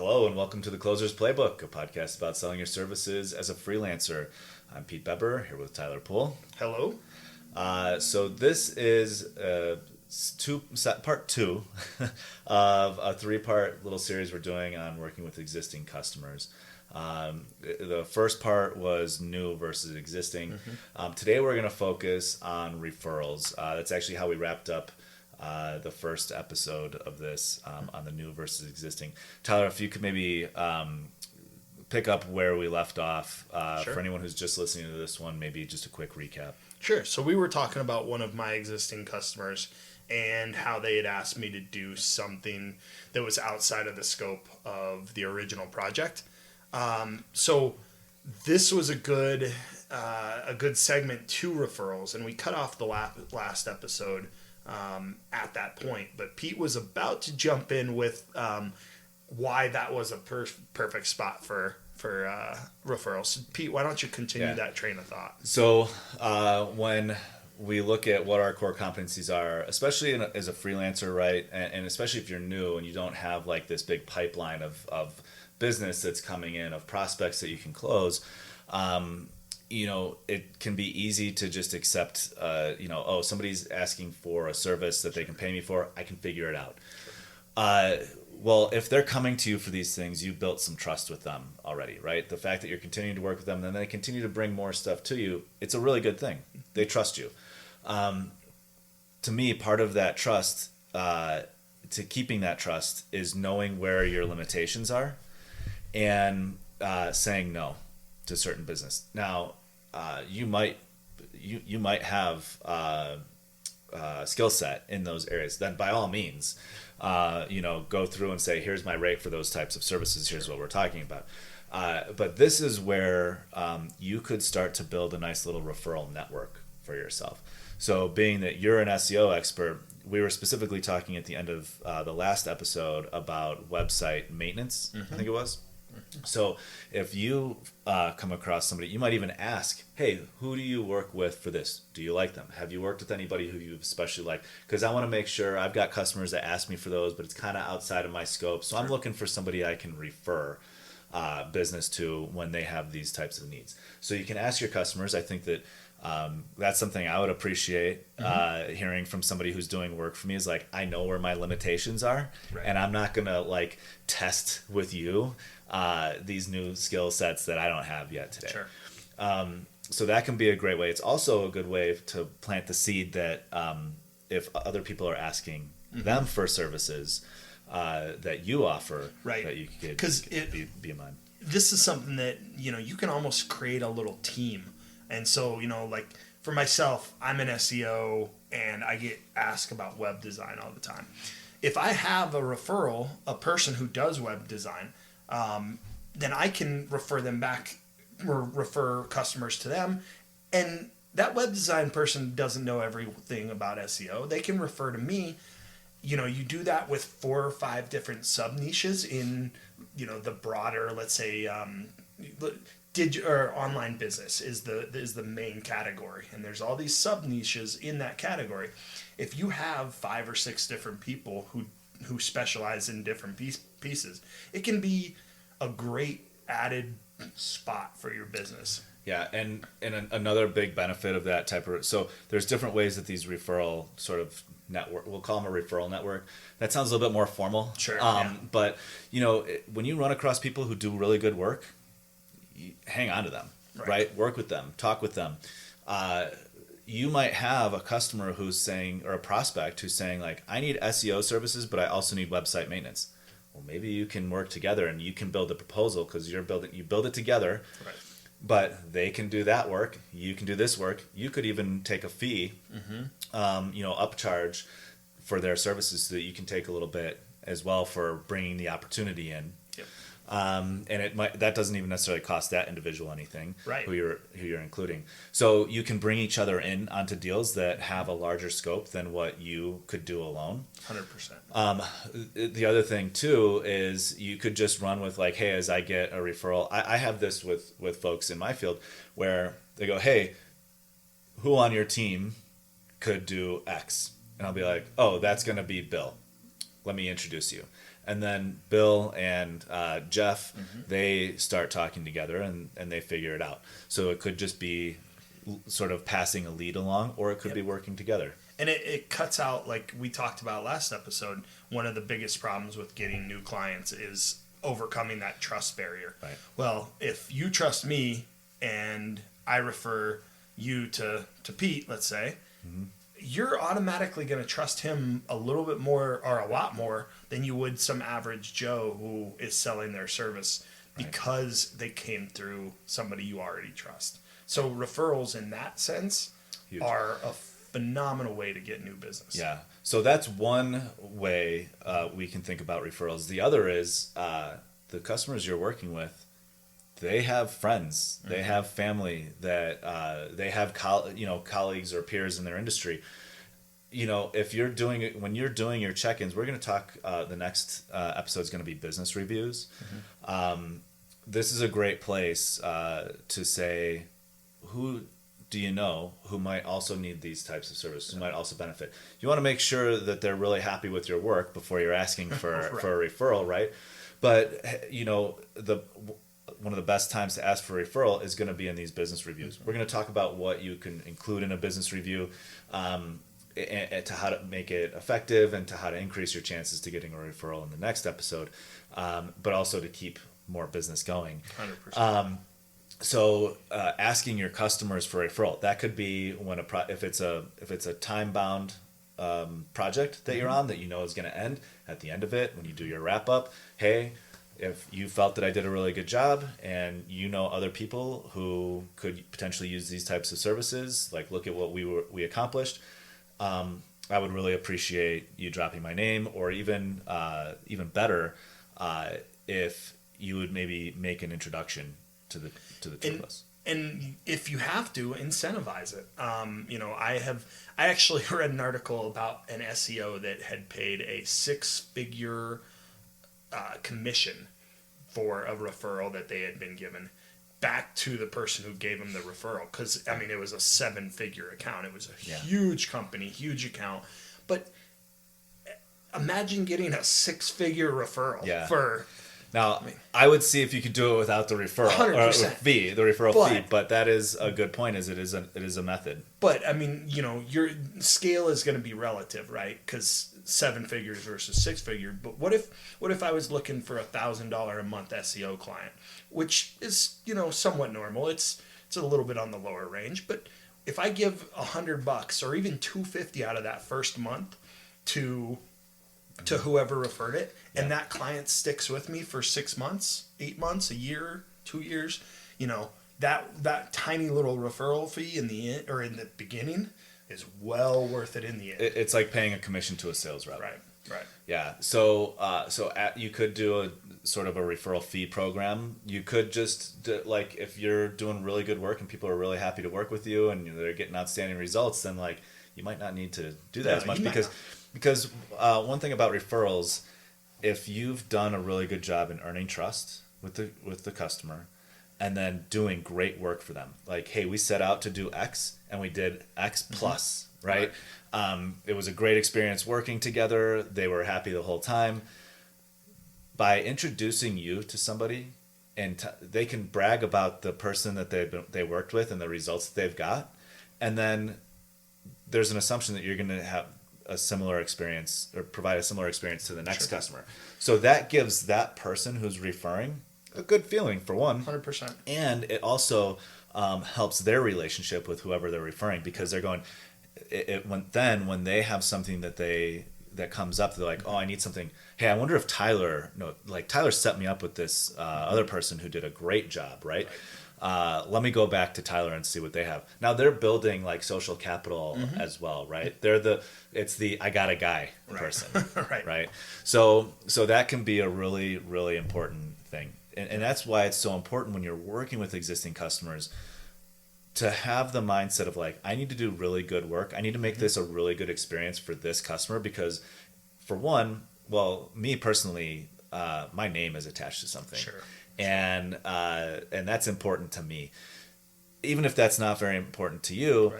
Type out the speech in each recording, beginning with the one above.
Hello and welcome to the Closer's Playbook, a podcast about selling your services as a freelancer. I'm Pete Beber, here with Tyler Poole. Hello. So this is part two of a three-part little series we're doing on working with existing customers. The first part was new versus existing. Today we're going to focus on referrals. That's actually how we wrapped up the first episode of this on the new versus existing. Tyler, if you could maybe pick up where we left off Sure. for anyone who's just listening to this one, maybe just a quick recap. Sure. So we were talking about one of my existing customers and how they had asked me to do something that was outside of the scope of the original project. So this was a good segment to referrals, and we cut off the last episode at that point. But Pete was about to jump in with why that was a perfect spot for referrals. Pete, why don't you continue that train of thought? So when we look at what our core competencies are, especially as a freelancer, right, and especially if you're new and you don't have like this big pipeline of business that's coming in, of prospects that you can close, it can be easy to just accept, somebody's asking for a service that they can pay me for, I can figure it out. Well, if they're coming to you for these things, you've built some trust with them already, right? The fact that you're continuing to work with them, and they continue to bring more stuff to you, it's a really good thing. They trust you. To me, part of that trust, to keeping that trust, is knowing where your limitations are and saying no to certain business. Now, you might have a skill set in those areas. Then, by all means, go through and say, here's my rate for those types of services. Here's what we're talking about. But this is where you could start to build a nice little referral network for yourself. So being that you're an SEO expert, we were specifically talking at the end of the last episode about website maintenance, I think it was. So if you come across somebody, you might even ask, hey, who do you work with for this? Do you like them? Have you worked with anybody who you especially like? Because I want to make sure, I've got customers that ask me for those, but it's kind of outside of my scope. So I'm looking for somebody I can refer business to when they have these types of needs. So you can ask your customers. I think that that's something I would appreciate hearing from somebody who's doing work for me, is like, I know where my limitations are, and I'm not going to like test with you these new skill sets that I don't have yet today. Sure. So that can be a great way. It's also a good way to plant the seed that if other people are asking them for services that you offer, right, that you could be in mind. This is something that, you can almost create a little team. And so, like for myself, I'm an SEO and I get asked about web design all the time. If I have a referral, a person who does web design, then I can refer them back or refer customers to them. And that web design person doesn't know everything about SEO. They can refer to me. You do that with 4 or 5 different sub niches in, the broader, let's say, or online business is the main category, and there's all these sub niches in that category. If you have 5 or 6 different people who specialize in different pieces, it can be a great added spot for your business. Yeah, and another big benefit of that type of, so there's different ways that these referral sort of network, we'll call them a referral network. That sounds a little bit more formal. Sure. But when you run across people who do really good work, hang on to them, right? Work with them, talk with them. You might have a customer who's saying, or a prospect who's saying, like, I need SEO services, but I also need website maintenance. Well, maybe you can work together and you can build a proposal, because you build it together. Right. But they can do that work. You can do this work. You could even take a fee, upcharge for their services, so that you can take a little bit as well for bringing the opportunity in. Yep. And that doesn't even necessarily cost that individual anything, right, who you're including. So you can bring each other in onto deals that have a larger scope than what you could do alone. 100%. The other thing too is you could just run with, like, hey, as I get a referral, I have this with folks in my field where they go, hey, who on your team could do X? And I'll be like, oh, that's going to be Bill. Let me introduce you. And then Bill and Jeff, they start talking together and they figure it out. So it could just be sort of passing a lead along, or it could be working together. And it cuts out, like we talked about last episode, one of the biggest problems with getting new clients is overcoming that trust barrier. Right. Well, if you trust me and I refer you to Pete, let's say, you're automatically going to trust him a little bit more or a lot more than you would some average Joe who is selling their service because they came through somebody you already trust. So referrals in that sense are a phenomenal way to get new business. Yeah. So that's one way we can think about referrals. The other is the customers you're working with, they have friends, they have family, that they have colleagues or peers in their industry. If you're doing it, when you're doing your check-ins, we're going to talk, the next episode is going to be business reviews. This is a great place to say, who do you know who might also need these types of services, who might also benefit? You want to make sure that they're really happy with your work before you're asking for, for a referral, right? But, one of the best times to ask for a referral is going to be in these business reviews. We're going to talk about what you can include in a business review, and to how to make it effective and to how to increase your chances to getting a referral in the next episode, but also to keep more business going. 100%. So asking your customers for a referral, that could be when if it's a time bound project that you're on that is going to end at the end of it, when you do your wrap up. Hey, if you felt that I did a really good job and other people who could potentially use these types of services, like look at what we accomplished, I would really appreciate you dropping my name, or even better, if you would maybe make an introduction to the two of us. And if you have to, incentivize it. I actually read an article about an SEO that had paid a 6-figure commission for a referral that they had been given back to the person who gave them the referral. Because, it was a 7-figure account. It was a huge company, huge account. But imagine getting a 6-figure referral for... Now, I would see if you could do it without the referral 100%. Fee, the referral fee. But that is a good point. It is a method. But your scale is going to be relative, right? Because 7 figures versus 6 figure. But what if I was looking for $1,000 a month SEO client, which is somewhat normal. It's a little bit on the lower range. But if I give $100 or even $250 out of that first month to whoever referred it, and that client sticks with me for 6 months, 8 months, a year, 2 years, that tiny little referral fee in the end, or in the beginning, is well worth it in the end. It's like paying a commission to a sales rep. Right. Yeah. So you could do a sort of a referral fee program. You could just like, if you're doing really good work and people are really happy to work with you and they're getting outstanding results, then like you might not need to do that as much, because one thing about referrals, if you've done a really good job in earning trust with the customer and then doing great work for them, like, hey, we set out to do X and we did X plus, right? It was a great experience working together. They were happy the whole time. By introducing you to somebody, and they can brag about the person that they worked with and the results that they've got, and then there's an assumption that you're going to have a similar experience or provide a similar experience to the next customer. So that gives that person who's referring a good feeling, for one. 100%. And it also helps their relationship with whoever they're referring, because they're going, when they have something that comes up, they're like, oh, I need something. Hey, I wonder if Tyler set me up with this other person who did a great job, right? Let me go back to Tyler and see what they have. Now they're building like social capital as well, right? It's the I got a guy person, right? So that can be a really, really important thing. And that's why it's so important when you're working with existing customers to have the mindset of like, I need to do really good work. I need to make this a really good experience for this customer, because for one, well, me personally, my name is attached to something. Sure. And that's important to me. Even if that's not very important to you,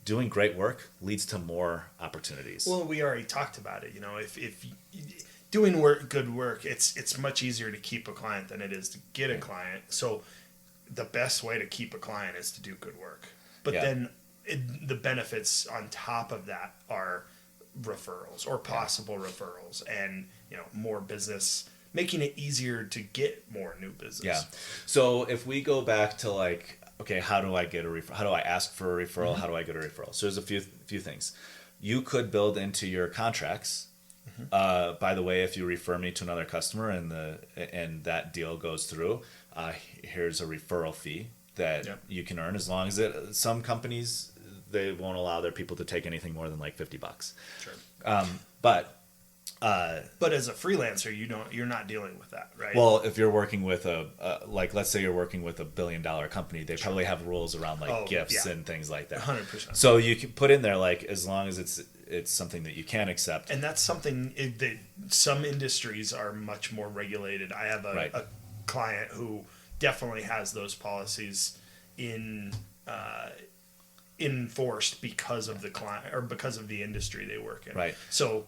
doing great work leads to more opportunities. Well, we already talked about it. If doing good work, it's much easier to keep a client than it is to get a client. So the best way to keep a client is to do good work. But then the benefits on top of that are referrals or possible referrals, and more business, making it easier to get more new business. Yeah. So if we go back to like, okay, how do I get a referral? How do I ask for a referral? How do I get a referral? So there's a few things you could build into your contracts. By the way, if you refer me to another customer and that deal goes through, here's a referral fee that you can earn, as long as some companies, they won't allow their people to take anything more than like $50. Sure. But as a freelancer, you're not dealing with that, right? Well, if you're working with like, let's say you're working with $1 billion company, they probably have rules around like gifts and things like that. 100%. So you can put in there, like, as long as it's something that you can accept. And that's something that some industries are much more regulated. I have a client who definitely has those policies enforced because of the client or because of the industry they work in. Right. So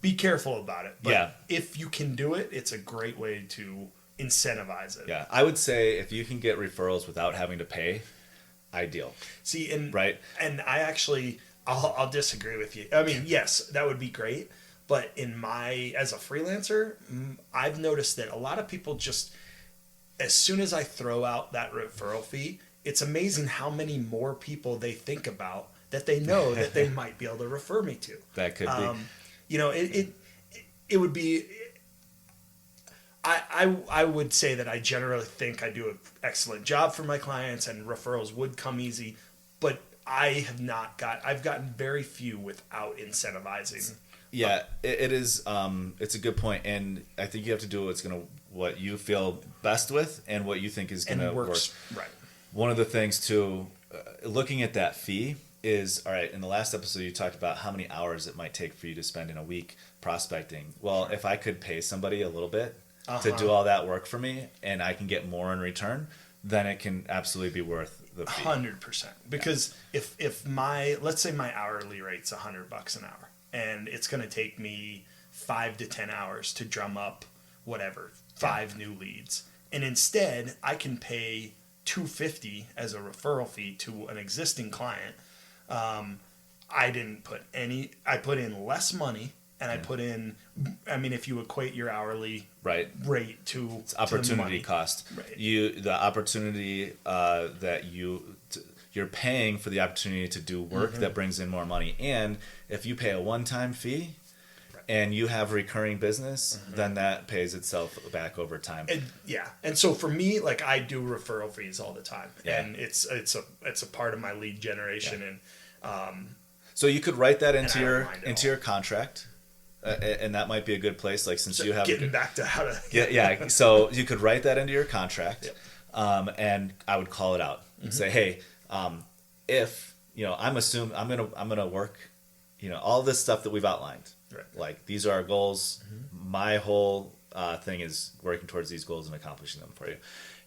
be careful about it. But if you can do it, it's a great way to incentivize it. Yeah. I would say if you can get referrals without having to pay, ideal. See, and and I actually, I'll disagree with you. I mean, yes, that would be great. But as a freelancer, I've noticed that a lot of people just, as soon as I throw out that referral fee, it's amazing how many more people they think about that they know that they might be able to refer me to. That could be. It would be. I would say that I generally think I do an excellent job for my clients, and referrals would come easy, but I've gotten very few without incentivizing. Yeah, it is. It's a good point, and I think you have to do what you feel best with, and what you think is going to work. Right. One of the things too, looking at that fee is, all right, in the last episode you talked about how many hours it might take for you to spend in a week prospecting. Well, if I could pay somebody a little bit to do all that work for me, and I can get more in return, then it can absolutely be worth the fee. 100%. Because if let's say my hourly rate's $100 an hour, and it's going to take me 5 to 10 hours to drum up whatever 5 new leads, and instead I can pay $250 as a referral fee to an existing client. I didn't put any. I put in less money, and I put in. I mean, if you equate your hourly rate to it's opportunity to the money, cost, right. The opportunity that you're paying for the opportunity to do work that brings in more money, and if you pay a one-time fee. And you have recurring business, then that pays itself back over time. And so for me, like, I do referral fees all the time, and it's a part of my lead generation. And so you could write that into your contract, and that might be a good place. Like, since you have back to how to so you could write that into your contract, and I would call it out and say, hey, if I'm gonna work, all this stuff that we've outlined. Right. Like, these are our goals. My whole thing is working towards these goals and accomplishing them for you.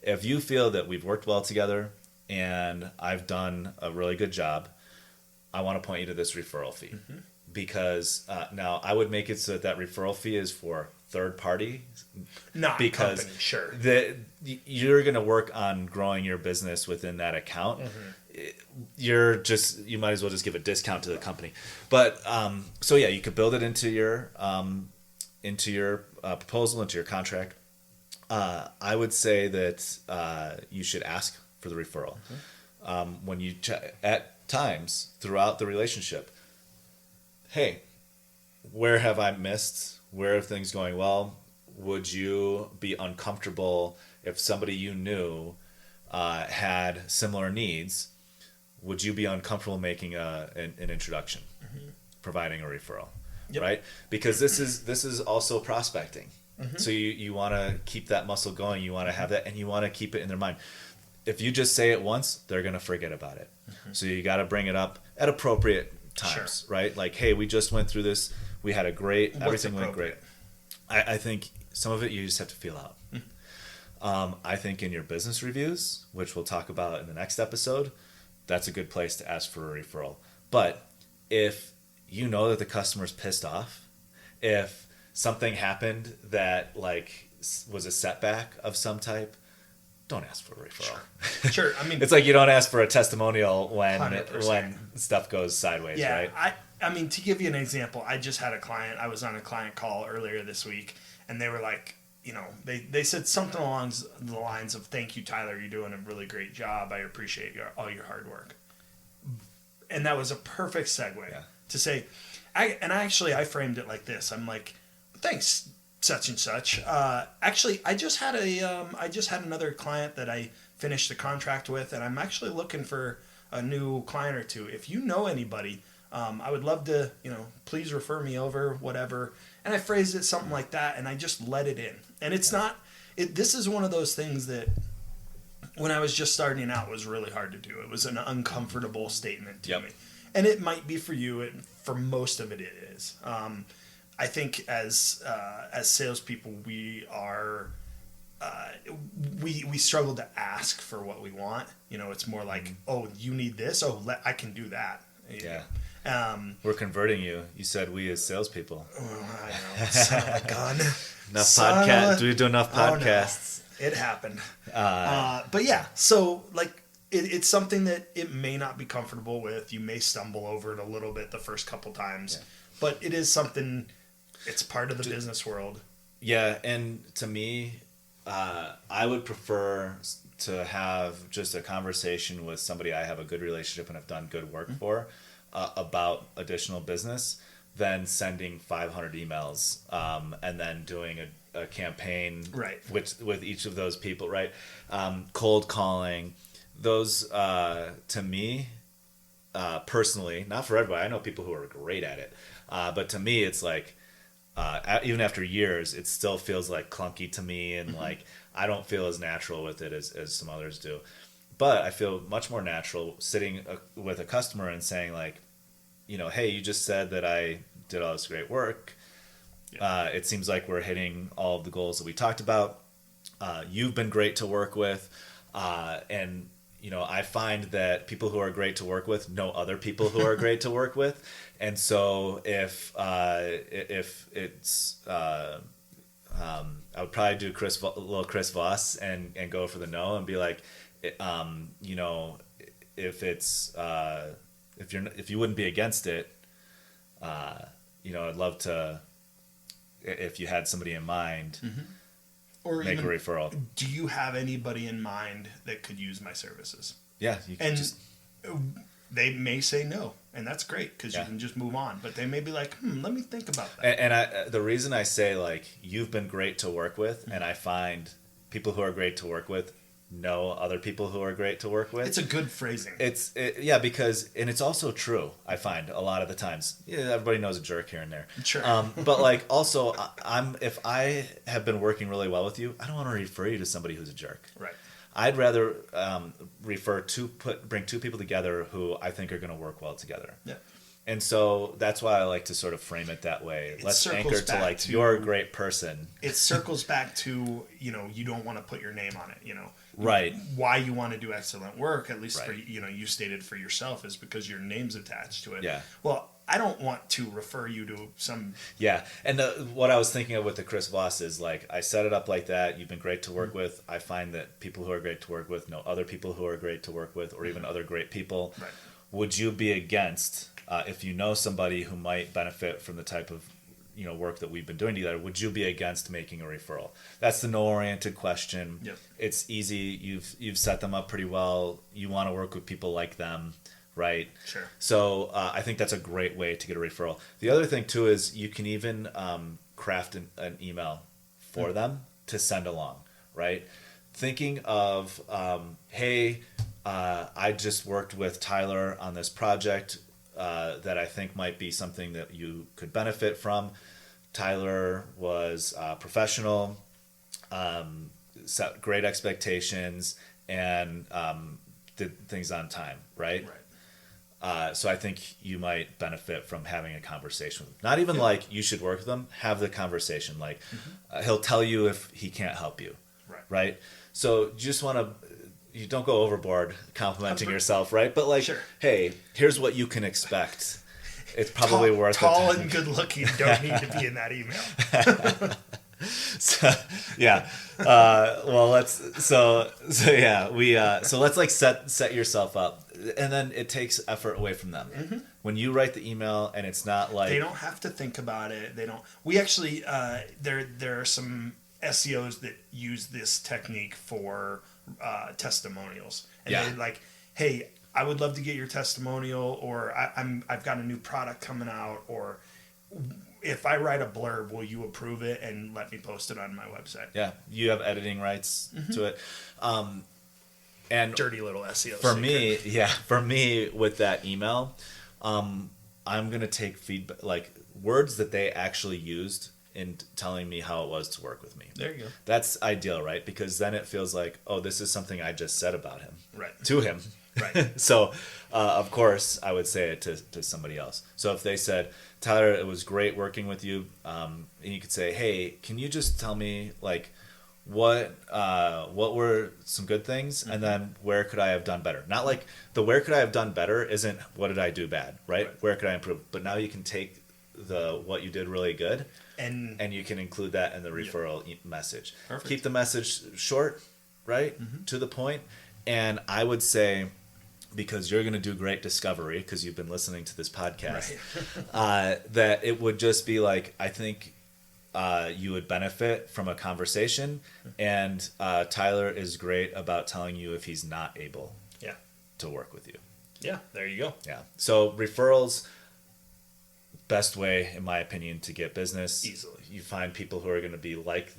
If you feel that we've worked well together and I've done a really good job, I want to point you to this referral fee. Because now I would make it so that referral fee is for third party. Not because company, sure. You're going to work on growing your business within that account. You might as well just give a discount to the company. But so yeah, you could build it into your proposal, into your contract. I would say that you should ask for the referral when you at times throughout the relationship. Hey, where have I missed? Where are things going well? Would you be uncomfortable if somebody you knew had similar needs? Would you be uncomfortable making an introduction, providing a referral, right? Because this is also prospecting. So you want to keep that muscle going. You want to have that, and you want to keep it in their mind. If you just say it once, they're going to forget about it. So you got to bring it up at appropriate times, right? Like, hey, we just went through this. We had everything went great. I think some of it you just have to feel out. I think in your business reviews, which we'll talk about in the next episode, that's a good place to ask for a referral. But if you know that the customer's pissed off, if something happened that like was a setback of some type, don't ask for a referral. Sure. I mean, it's like you don't ask for a testimonial when 100%. stuff goes sideways, yeah, right? I mean, to give you an example, I just had a client. I was on a client call earlier this week, and they were like, you know, they said something along the lines of, "Thank you, Tyler. You're doing a really great job. I appreciate all your hard work." And that was a perfect segue to say, I framed it like this. I'm like, "Thanks, such and such. Actually, I just had another client that I finished the contract with, and I'm actually looking for a new client or two. If you know anybody, I would love to, you know, please refer me over, whatever." And I phrased it something like that, and I just let it in. And it's not. This is one of those things that, when I was just starting out, was really hard to do. It was an uncomfortable statement to me, and it might be for you. And for most of it, it is. I think as salespeople, we are we struggle to ask for what we want. You know, it's more like, "Oh, you need this. Oh, I can do that." Yeah. We're converting you. You said we as salespeople. Oh, I know. Son of a gun. Enough podcasts. Do we do enough podcasts? Oh, no. It happened. But yeah, so like it's something that it may not be comfortable with. You may stumble over it a little bit the first couple times, but it is something. It's part of the business world. Yeah, and to me, I would prefer to have just a conversation with somebody I have a good relationship and have done good work for about additional business than sending 500 emails and then doing a campaign with each of those people, right? Cold calling. Those, to me, personally, not for everybody. I know people who are great at it. But to me, it's like, even after years, it still feels like clunky to me, and like I don't feel as natural with it as some others do. But I feel much more natural sitting with a customer and saying like, you know, "Hey, you just said that I did all this great work. It seems like we're hitting all of the goals that we talked about. You've been great to work with, and you know, I find that people who are great to work with know other people who are great to work with, and so if it's I would probably do little Chris Voss and go for the no and be like, you know, if you wouldn't be against it, you know, I'd love to, if you had somebody in mind, or make a referral. Do you have anybody in mind that could use my services? Yeah, you can they may say no, and that's great because you can just move on. But they may be like, let me think about that. And the reason I say like you've been great to work with, and I find people who are great to work with know other people who are great to work with. It's a good phrasing. Because it's also true. I find a lot of the times, everybody knows a jerk here and there. Sure. But like also, if I have been working really well with you, I don't want to refer you to somebody who's a jerk. Right. I'd rather bring two people together who I think are going to work well together. Yeah. And so that's why I like to sort of frame it that way. Let's anchor to like, you're a great person. It circles back to, you know, you don't want to put your name on it, you know. Right. Why you want to do excellent work, at least for, you know, you stated for yourself, is because your name's attached to it. Yeah. Well, I don't want to refer you to some... Yeah. And what I was thinking of with the Chris Voss is like, I set it up like that. You've been great to work with. I find that people who are great to work with know other people who are great to work with, or even other great people. Right. Would you be against, if you know somebody who might benefit from the type of, you know, work that we've been doing together, would you be against making a referral? That's the no-oriented question. Yep. It's easy. You've set them up pretty well. You want to work with people like them, right? Sure. So I think that's a great way to get a referral. The other thing too is you can even craft an email for them to send along, right? Thinking of, hey, I just worked with Tyler on this project that I think might be something that you could benefit from. Tyler was professional, set great expectations, and did things on time, right? Right. So I think you might benefit from having a conversation with him. Not even like you should work with him. Have the conversation. Like he'll tell you if he can't help you, right? So you just want to you don't go overboard complimenting yourself, right? But like, Sure. hey, here's what you can expect. It's probably worth it. Tall and good looking don't need to be in that email. So, yeah. Well, let's like set yourself up, and then it takes effort away from them. Mm-hmm. When you write the email and it's not like they don't have to think about it. They don't. We actually there are some SEOs that use this technique for testimonials, and Yeah. they're like, hey, I would love to get your testimonial, or I've got a new product coming out, or if I write a blurb, will you approve it and let me post it on my website? yeah, you have editing rights to it. And Dirty little SEO. for me with that email, I'm gonna take feedback, like words that they actually used in telling me how it was to work with me. There you go. That's ideal, right? Because then it feels like, oh, this is something I just said about him, Right. to him. Right. So, of course, I would say it to somebody else. So if they said, Tyler, it was great working with you, and you could say, hey, can you just tell me like what were some good things, and then where could I have done better? Not like the where could I have done better isn't what did I do bad, right? Where could I improve? But now you can take the what you did really good, and you can include that in the referral message. Perfect. Keep the message short, right, to the point. And I would say, because you're going to do great discovery because you've been listening to this podcast, that it would just be like, I think you would benefit from a conversation, and Tyler is great about telling you if he's not able to work with you. Yeah, there you go. Yeah. So referrals, best way, in my opinion, to get business. Easily. You find people who are going to be like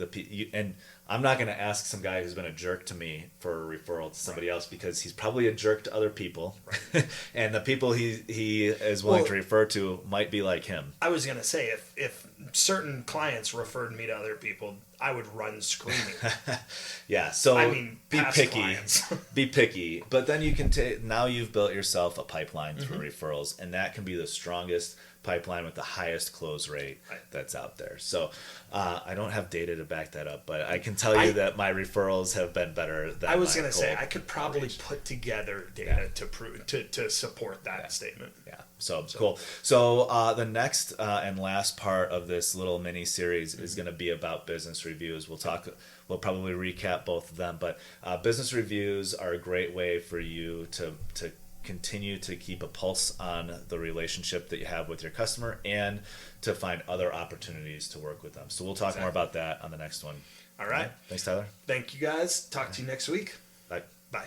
and I'm not going to ask some guy who's been a jerk to me for a referral to somebody else, because he's probably a jerk to other people. Right. And the people he is willing to refer to might be like him. I was going to say, if certain clients referred me to other people, I would run screaming. Yeah, so I mean, be picky. clients. Be picky. But then you can now you've built yourself a pipeline through referrals, and that can be the strongest pipeline with the highest close rate that's out there. So I don't have data to back that up, but I can tell you that my referrals have been better than I was going to say I could probably put together data to prove to support that statement. Yeah. So cool. So the next and last part of this little mini series is going to be about business reviews. We'll probably recap both of them, but business reviews are a great way for you to continue to keep a pulse on the relationship that you have with your customer, and to find other opportunities to work with them. So we'll talk more about that on the next one. All right. Thanks, Tyler. Thank you, guys. Talk to you next week. Bye. Bye.